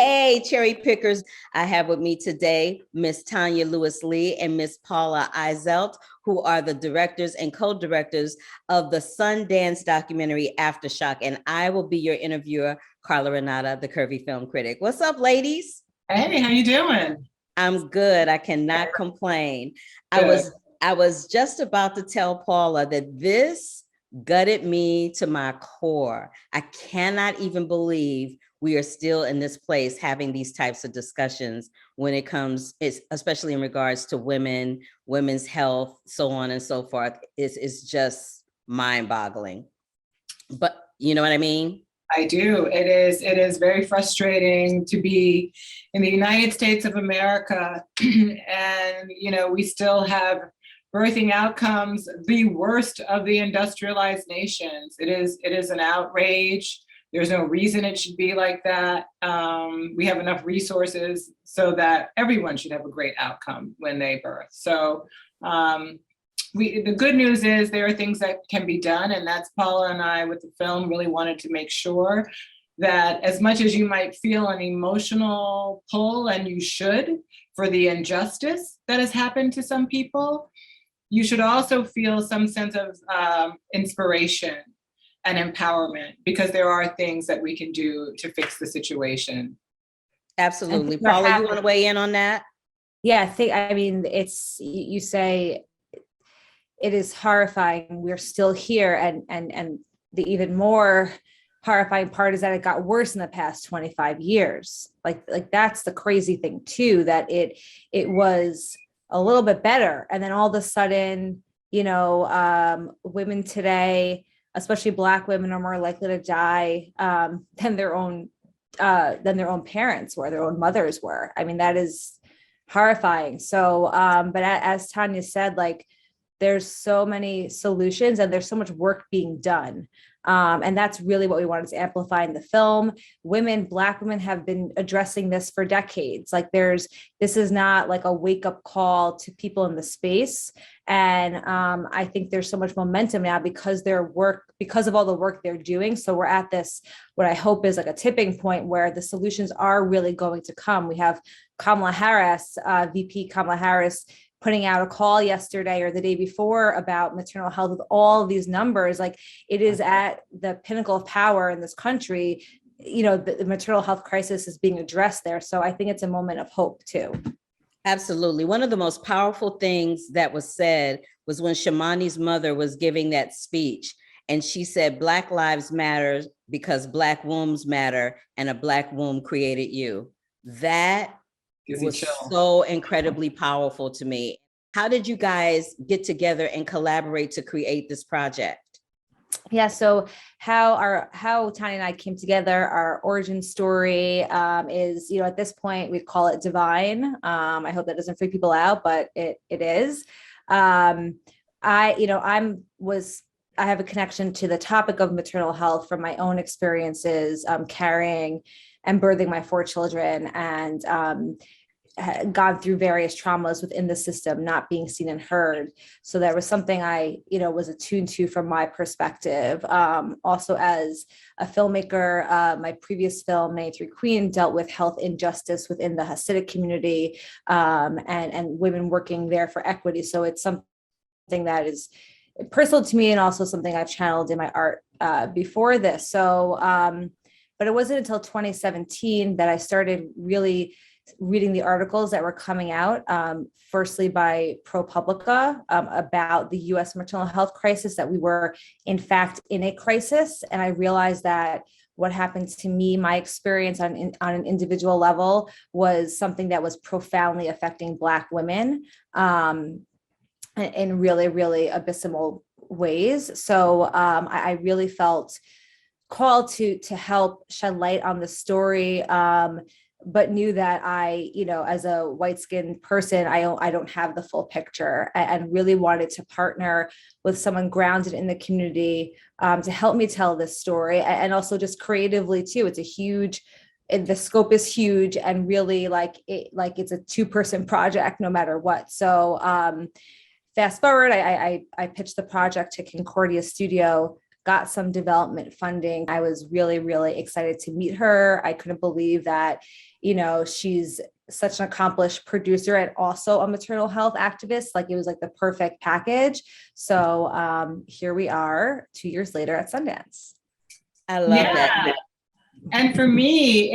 Hey, cherry pickers. I have with me today Miss Tonya Lewis-Lee and Miss Paula Eiselt, who are the directors and co-directors of the Sundance documentary AFTERSHOCK. And I will be your interviewer, Carla Renata, the Curvy Film Critic. What's up, ladies? Hey, how you doing? I'm good. I cannot complain. I was just about to tell Paula that this gutted me to my core. I cannot even believe we are still in this place having these types of discussions when it comes, especially in regards to women, women's health, so on and so forth. It's just mind-boggling. But you know what I mean? I do. It is very frustrating to be in the United States of America and we still have birthing outcomes the worst of the industrialized nations. It is an outrage. There's no reason it should be like that. We have enough resources so that everyone should have a great outcome when they birth. So the good news is there are things that can be done, and that's Paula and I with the film really wanted to make sure that as much as you might feel an emotional pull, and you should, for the injustice that has happened to some people, you should also feel some sense of inspiration and empowerment, because there are things that we can do to fix the situation. Absolutely. Paula, you want to weigh in on that? Yeah, you say it is horrifying. We're still here, and the even more horrifying part is that it got worse in the past 25 years. Like that's the crazy thing too, that it was a little bit better, and then all of a sudden, women today, especially Black women, are more likely to die than their own parents were, their own mothers were. I mean, that is horrifying. So, but as Tonya said, like, there's so many solutions and there's so much work being done. And that's really what we wanted to amplify in the film. Black women have been addressing this for decades. Like this is not like a wake up call to people in the space. And I think there's so much momentum now because of all the work they're doing. So we're at this, what I hope is like a tipping point where the solutions are really going to come. We have Kamala Harris, VP Kamala Harris, putting out a call yesterday or the day before about maternal health with all these numbers. Like, it is at the pinnacle of power in this country. The maternal health crisis is being addressed there. So I think it's a moment of hope too. Absolutely. One of the most powerful things that was said was when Shamani's mother was giving that speech, and she said, Black lives matter because Black wombs matter, and a Black womb created you. That was so incredibly powerful to me. How did you guys get together and collaborate to create this project? Yeah, so how Tonya and I came together, our origin story is, at this point we call it divine. I hope that doesn't freak people out, but it is. I have a connection to the topic of maternal health from my own experiences, carrying and birthing my 4 children, and gone through various traumas within the system, not being seen and heard. So there was something I, was attuned to from my perspective. Also, as a filmmaker, my previous film, 93 Queen, dealt with health injustice within the Hasidic community, and women working there for equity. So it's something that is personal to me, and also something I've channeled in my art before this. So, but it wasn't until 2017 that I started really reading the articles that were coming out, firstly by ProPublica, about the US maternal health crisis, that we were in fact in a crisis. And I realized that what happened to me, my experience on an individual level, was something that was profoundly affecting Black women in really, really abysmal ways. So I really felt called to help shed light on the story, but knew that I, as a white-skinned person, I don't have the full picture, and really wanted to partner with someone grounded in the community to help me tell this story, and also just creatively too. The scope is huge, and really it's a 2-person project no matter what. So fast forward, I pitched the project to Concordia Studio got some development funding. I was really, really excited to meet her. I couldn't believe that, she's such an accomplished producer and also a maternal health activist. Like it was like the perfect package. So here we are 2 years later at Sundance. I love that. And for me,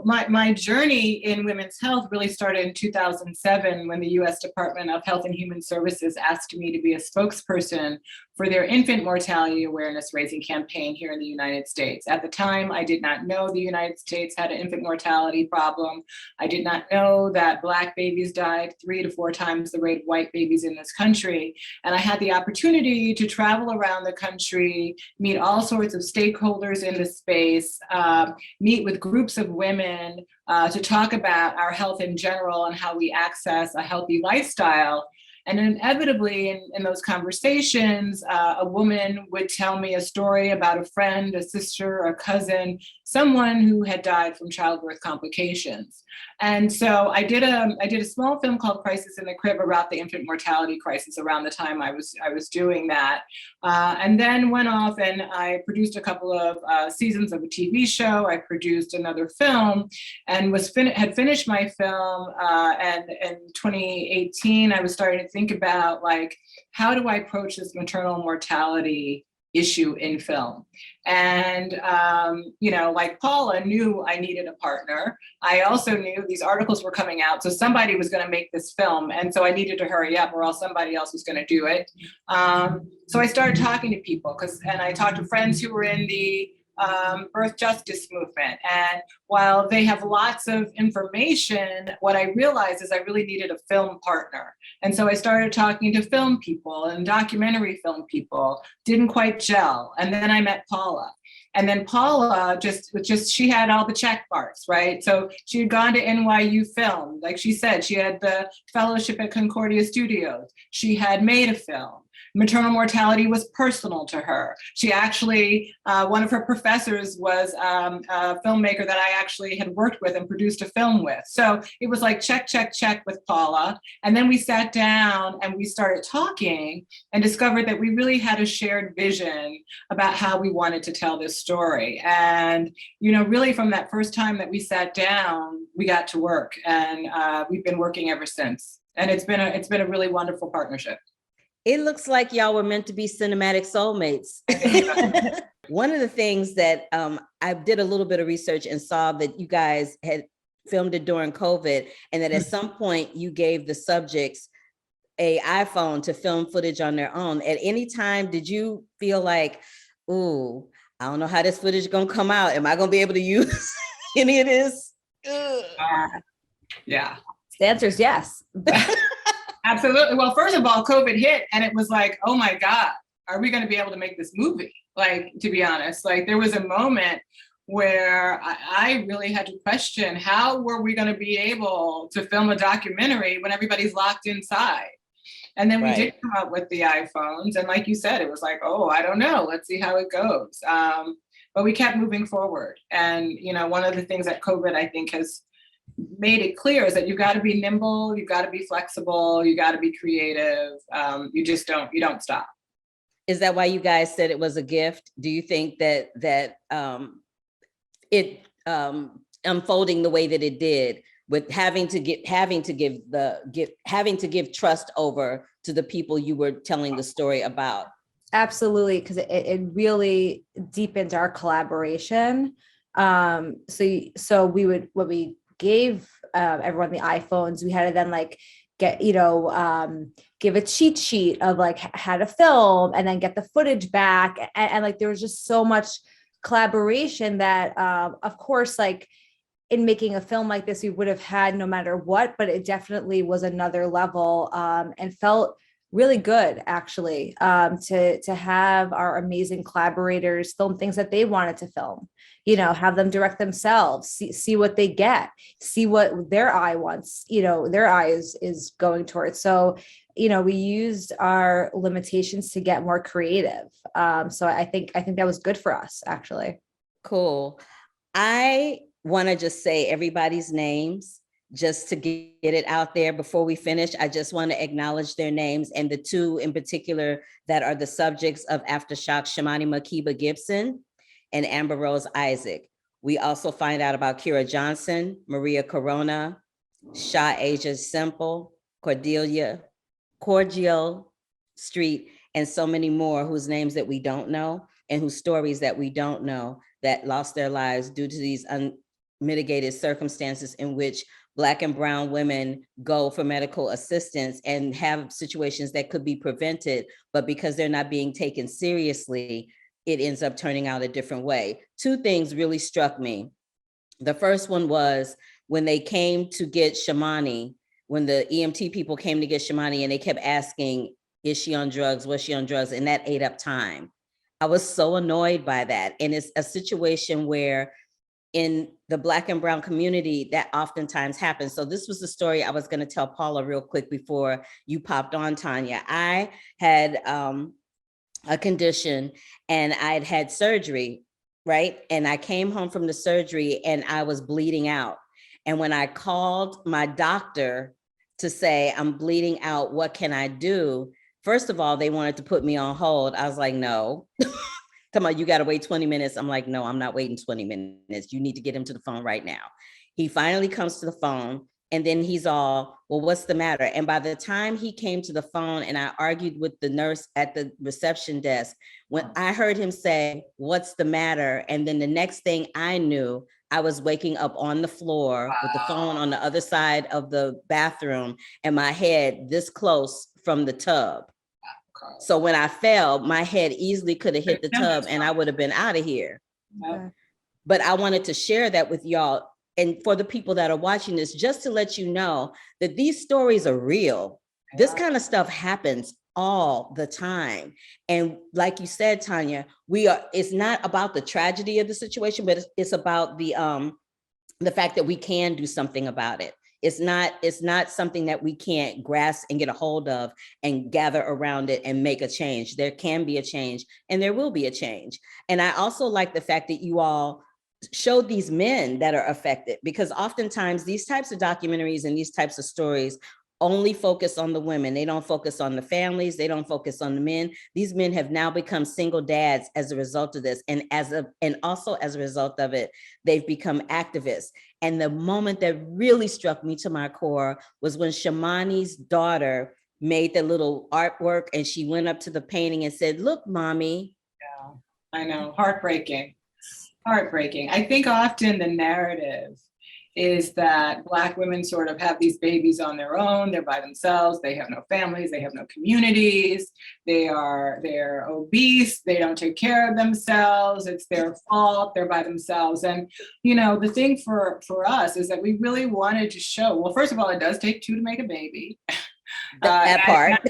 my journey in women's health really started in 2007 when the U.S. Department of Health and Human Services asked me to be a spokesperson for their infant mortality awareness raising campaign here in the United States. At the time, I did not know the United States had an infant mortality problem. I did not know that Black babies died 3 to 4 times the rate of white babies in this country. And I had the opportunity to travel around the country, meet all sorts of stakeholders in the space, meet with groups of women to talk about our health in general and how we access a healthy lifestyle. And inevitably in those conversations, a woman would tell me a story about a friend, a sister, a cousin, someone who had died from childbirth complications. And so I did a small film called Crisis in the Crib about the infant mortality crisis around the time I was doing that. And then went off and I produced a couple of seasons of a TV show. I produced another film and had finished my film. And in 2018, I was starting to think about like, how do I approach this maternal mortality issue in film? And, like Paula knew I needed a partner. I also knew these articles were coming out, so somebody was going to make this film. And so I needed to hurry up or else somebody else was going to do it. So I started talking to people and I talked to friends who were in the birth justice movement. And while they have lots of information, what I realized is I really needed a film partner. And so I started talking to film people and documentary film people, didn't quite gel. And then I met Paula. And then Paula she had all the check marks, right? So she had gone to NYU Film. Like she said, she had the fellowship at Concordia Studios. She had made a film. Maternal mortality was personal to her. She actually, one of her professors was a filmmaker that I actually had worked with and produced a film with. So it was like check, check, check with Paula. And then we sat down and we started talking and discovered that we really had a shared vision about how we wanted to tell this story. And, really from that first time that we sat down, we got to work and we've been working ever since. And it's been a really wonderful partnership. It looks like y'all were meant to be cinematic soulmates. One of the things that I did a little bit of research and saw that you guys had filmed it during COVID, and that at some point you gave the subjects an iPhone to film footage on their own. At any time, did you feel like, ooh, I don't know how this footage is going to come out. Am I going to be able to use any of this? Yeah. The answer is yes. Absolutely. Well, first of all, COVID hit and it was like, oh my God, are we going to be able to make this movie? Like, to be honest, like there was a moment where I really had to question, how were we going to be able to film a documentary when everybody's locked inside? And then we did come up with the iPhones. And like you said, it was like, oh, I don't know. Let's see how it goes. But we kept moving forward. And, one of the things that COVID, I think, has made it clear is that you've got to be nimble, you've got to be flexible, you got to be creative. You don't stop. Is that why you guys said it was a gift? Do you think that it unfolding the way that it did, with having to give trust over to the people you were telling the story about? Absolutely, because it really deepened our collaboration. So we gave everyone the iPhones, we had to then like get, give a cheat sheet of like how to film and then get the footage back. And like, there was just so much collaboration that, of course, like in making a film like this, we would have had no matter what, but it definitely was another level and felt really good, actually, to have our amazing collaborators film things that they wanted to film, have them direct themselves, see what they get, see what their eye wants, their eye is going towards. So, we used our limitations to get more creative. So I think that was good for us, actually. Cool. I want to just say everybody's names just to get it out there before we finish, I just want to acknowledge their names, and the two in particular that are the subjects of Aftershock: Shimani Makiba Gibson and Amber Rose Isaac. We also find out about Kira Johnson, Maria Corona, Shah Asia Simple, Cordial Street, and so many more whose names that we don't know and whose stories that we don't know that lost their lives due to these unmitigated circumstances in which Black and brown women go for medical assistance and have situations that could be prevented, but because they're not being taken seriously, it ends up turning out a different way. Two things really struck me. The first one was when they came to get Shimani, when the EMT people came to get Shimani and they kept asking, is she on drugs? Was she on drugs? And that ate up time. I was so annoyed by that. And it's a situation where in the Black and brown community, that oftentimes happens. So this was the story I was going to tell Paula real quick before you popped on, Tonya. I had a condition and I'd had surgery, right? And I came home from the surgery and I was bleeding out. And when I called my doctor to say, I'm bleeding out, what can I do? First of all, they wanted to put me on hold. I was like, no. Come on, you got to wait 20 minutes. I'm like, no, I'm not waiting 20 minutes. You need to get him to the phone right now. He finally comes to the phone and then he's all, well, what's the matter? And by the time he came to the phone and I argued with the nurse at the reception desk, when I heard him say, what's the matter? And then the next thing I knew, I was waking up on the floor with the phone on the other side of the bathroom and my head this close from the tub. So when I fell, my head easily could have hit the tub and I would have been out of here. But I wanted to share that with y'all and for the people that are watching this, just to let you know that these stories are real. This kind of stuff happens all the time. And like you said, Tonya, it's not about the tragedy of the situation, but it's about the fact that we can do something about it. It's not something that we can't grasp and get a hold of and gather around it and make a change. There can be a change and there will be a change. And I also like the fact that you all showed these men that are affected, because oftentimes these types of documentaries and these types of stories only focus on the women. They don't focus on the families. They don't focus on the men. These men have now become single dads as a result of this. And also as a result of it, they've become activists. And the moment that really struck me to my core was when Shimani's daughter made the little artwork and she went up to the painting and said, look, mommy. Yeah, I know, heartbreaking. I think often the narrative is that Black women sort of have these babies on their own. They're by themselves. They have no families. They have no communities. They're obese. They don't take care of themselves. It's their fault. They're by themselves. And, you know, the thing for us is that we really wanted to show, well, first of all, it does take two to make a baby. That part.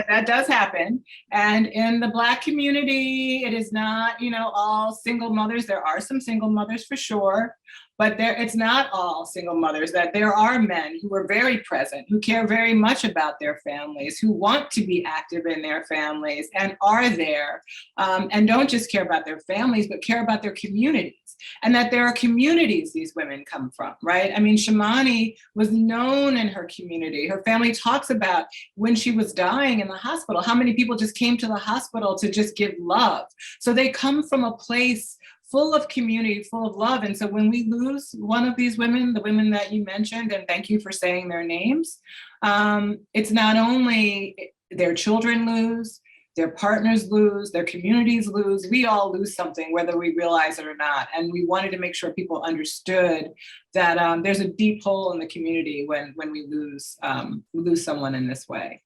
That does happen. And in the Black community, it is not, you know, all single mothers. There are some single mothers for sure, but it's not all single mothers. That there are men who are very present, who care very much about their families, who want to be active in their families and are there, and don't just care about their families, but care about their communities. And that there are communities these women come from, right? I mean, Shimani was known in her community. Her family talks about when she was dying in the hospital, how many people just came to the hospital to just give love. So they come from a place full of community, full of love. And so when we lose one of these women, the women that you mentioned, and thank you for saying their names, it's not only their children lose, their partners lose, their communities lose, we all lose something, whether we realize it or not. And we wanted to make sure people understood that there's a deep hole in the community when we lose someone in this way.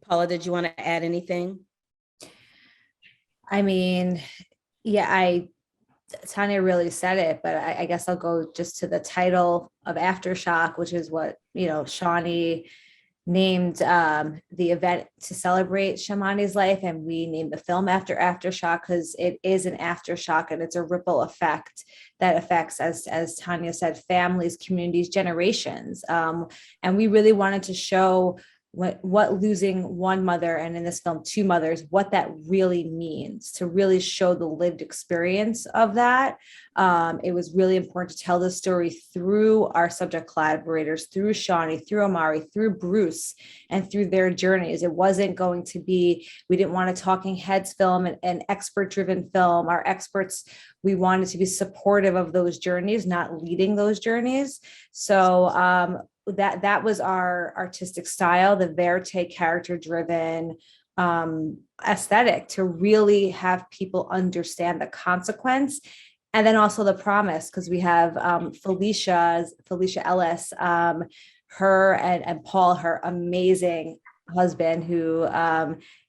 Paula, did you want to add anything? I mean, yeah, Tonya really said it, but I guess I'll go just to the title of Aftershock, which is what, you know, Shawnee named the event to celebrate Shimani's life, and we named the film after Aftershock because it is an aftershock and it's a ripple effect that affects, as Tonya said, families, communities, generations. And we really wanted to show what losing one mother, and in this film, two mothers, what that really means, to really show the lived experience of that. It was really important to tell the story through our subject collaborators, through Shawnee, through Amari, through Bruce, and through their journeys. It wasn't going to be, we didn't want a talking heads film, an expert-driven film. Our experts, we wanted to be supportive of those journeys, not leading those journeys. So that was our artistic style, the verite character-driven aesthetic, to really have people understand the consequence. And then also the promise, because we have Felicia Ellis, her and Paul, her amazing husband, who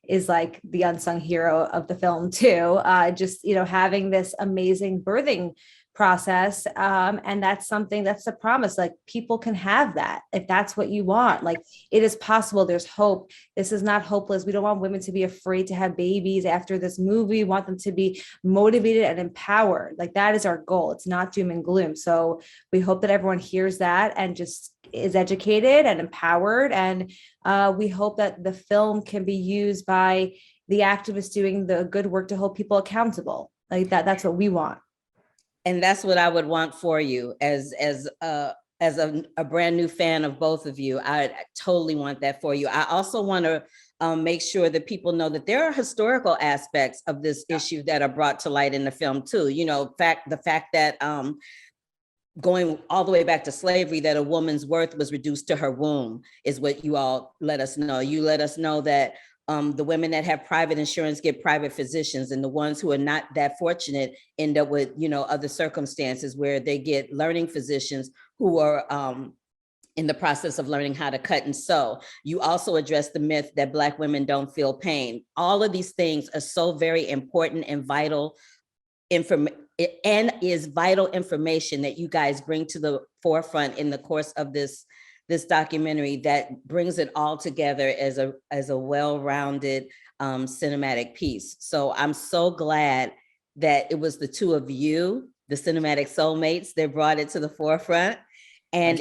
is like the unsung hero of the film too. Just, having this amazing birthing process. And that's a promise. Like, people can have that if that's what you want. Like, it is possible. There's hope. This is not hopeless. We don't want women to be afraid to have babies after this movie. We want them to be motivated and empowered. Like, that is our goal. It's not doom and gloom. So we hope that everyone hears that and just is educated and empowered. And we hope that the film can be used by the activists doing the good work to hold people accountable. Like that's what we want. And that's what I would want for you as a brand new fan of both of you. I totally want that for you. I also want to make sure that people know that there are historical aspects of this issue that are brought to light in the film too. The fact that going all the way back to slavery, that a woman's worth was reduced to her womb is what you all let us know. You let us know that the women that have private insurance get private physicians, and the ones who are not that fortunate end up with, other circumstances where they get learning physicians who are in the process of learning how to cut and sew. You also address the myth that Black women don't feel pain. All of these things are so very important and vital information, and is vital information that you guys bring to the forefront in the course of this documentary, that brings it all together as a well-rounded cinematic piece. So I'm so glad that it was the two of you, the cinematic soulmates, that brought it to the forefront. And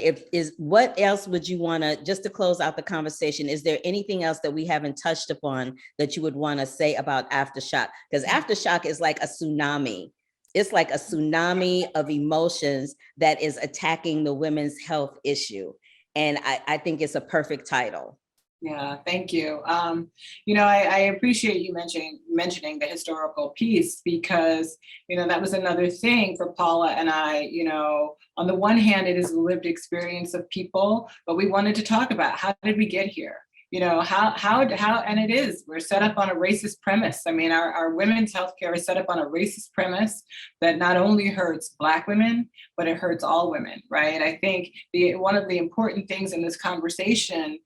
what else would you want to, just to close out the conversation, is there anything else that we haven't touched upon that you would want to say about Aftershock? Because Aftershock is like a tsunami. It's like a tsunami of emotions that is attacking the women's health issue. And I think it's a perfect title. Yeah, thank you. I appreciate you mentioning the historical piece, because, that was another thing for Paula and I. On the one hand, it is a lived experience of people, but we wanted to talk about, how did we get here? How, and we're set up on a racist premise. I mean, our women's healthcare is set up on a racist premise that not only hurts Black women, but it hurts all women, right? I think one of the important things in this conversation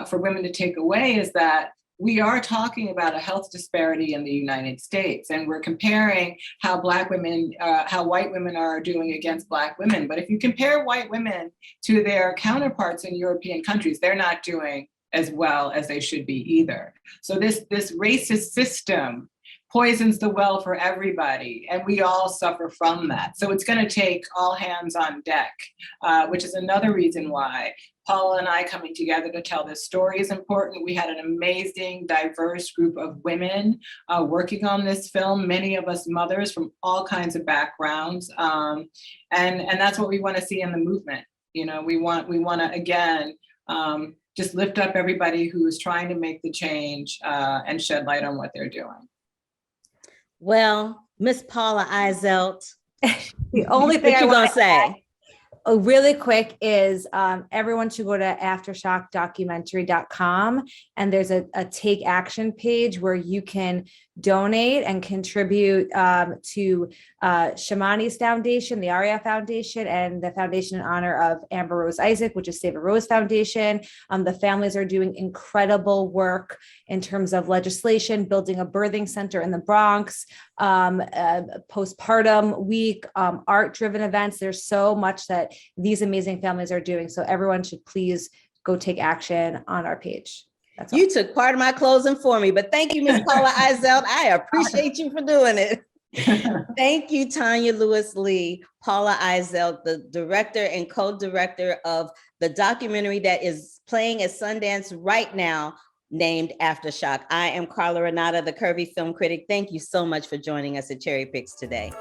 for women to take away is that we are talking about a health disparity in the United States, and we're comparing how white women are doing against Black women. But if you compare white women to their counterparts in European countries, they're not doing as well as they should be either. So this racist system poisons the well for everybody, and we all suffer from that. So it's going to take all hands on deck, which is another reason why Paula and I coming together to tell this story is important. We had an amazing, diverse group of women working on this film, many of us mothers from all kinds of backgrounds. And that's what we want to see in the movement. We want to, again, just lift up everybody who is trying to make the change and shed light on what they're doing. Well, Miss Paula Eiselt, the only thing I want to say really quick is everyone should go to aftershockdocumentary.com, and there's a take action page where you can donate and contribute to Shamani's Foundation, the Aria Foundation, and the foundation in honor of Amber Rose Isaac, which is Save a Rose Foundation. The families are doing incredible work in terms of legislation, building a birthing center in the Bronx, postpartum week, art-driven events. There's so much that these amazing families are doing. So everyone should please go take action on our page. That's all. You took part of my closing for me, but thank you, Miss Paula Eiselt. I appreciate you for doing it. Thank you, Tonya Lewis-Lee, Paula Eiselt, the director and co-director of the documentary that is playing at Sundance right now, named Aftershock. I am Carla Renata, the Curvy Film Critic. Thank you so much for joining us at Cherry Picks today.